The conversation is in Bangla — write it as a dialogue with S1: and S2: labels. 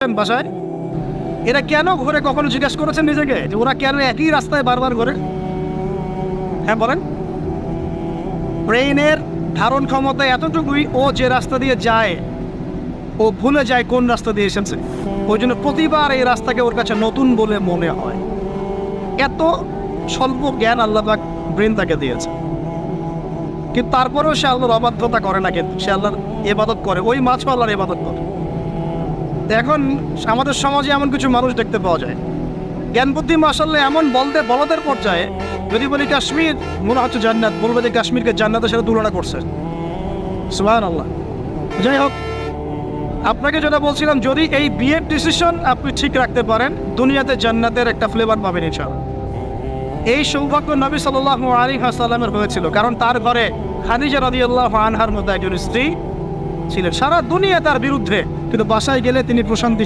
S1: বাসায় এরা কেন ঘুরে, কখনো জিজ্ঞেস করেছেন নিজেকে যে ওরা কেন একই রাস্তায় বারবার ঘুরে? হ্যাঁ বলেন। ব্রেইনের ধারণ ক্ষমতা এতটুকুই, ও যে রাস্তা দিয়ে যায় ও ভুলে যায় কোন রাস্তা দিয়ে এসেছে। ওই জন্য প্রতিবার এই রাস্তাকে ওর কাছে নতুন বলে মনে হয়। এত স্বল্প জ্ঞান আল্লাহ পাক ব্রেন তাকে দিয়েছে, কিন্তু তারপরেও সে আল্লাহর অবাধ্যতা করে না, কিন্তু সে আল্লাহর ইবাদত করে, ওই মাছও আল্লাহর ইবাদত করে। এখন আমাদের সমাজে এমন কিছু মানুষ দেখতে পাওয়া যায়, জ্ঞান বুদ্ধি মাশাআল্লাহ এমন বলদের পর্যায়ে, যদি বলি কাশ্মীর মনে হচ্ছে জান্নাত, বলবে যে কাশ্মীরকে জান্নাতের সাথে তুলনা করছে। সুবহানাল্লাহ। যাই হোক, আপনাকে যেটা বলছিলাম, যদি এই বিয়ের ডিসিশন আপনি ঠিক রাখতে পারেন, দুনিয়াতে জান্নাতের একটা ফ্লেভার পাবেন ইনশাআল্লাহ। এই সৌভাগ্য নবী সাল্লাল্লাহু আলাইহি ওয়াসাল্লামের হয়েছিল, কারণ তার ঘরে খাদিজা রাদিয়াল্লাহু আনহার মতো একজন স্ত্রী ছিলেন। সারা দুনিয়া তার বিরুদ্ধে, কিন্তু বাসায় গেলে তিনি প্রশান্তি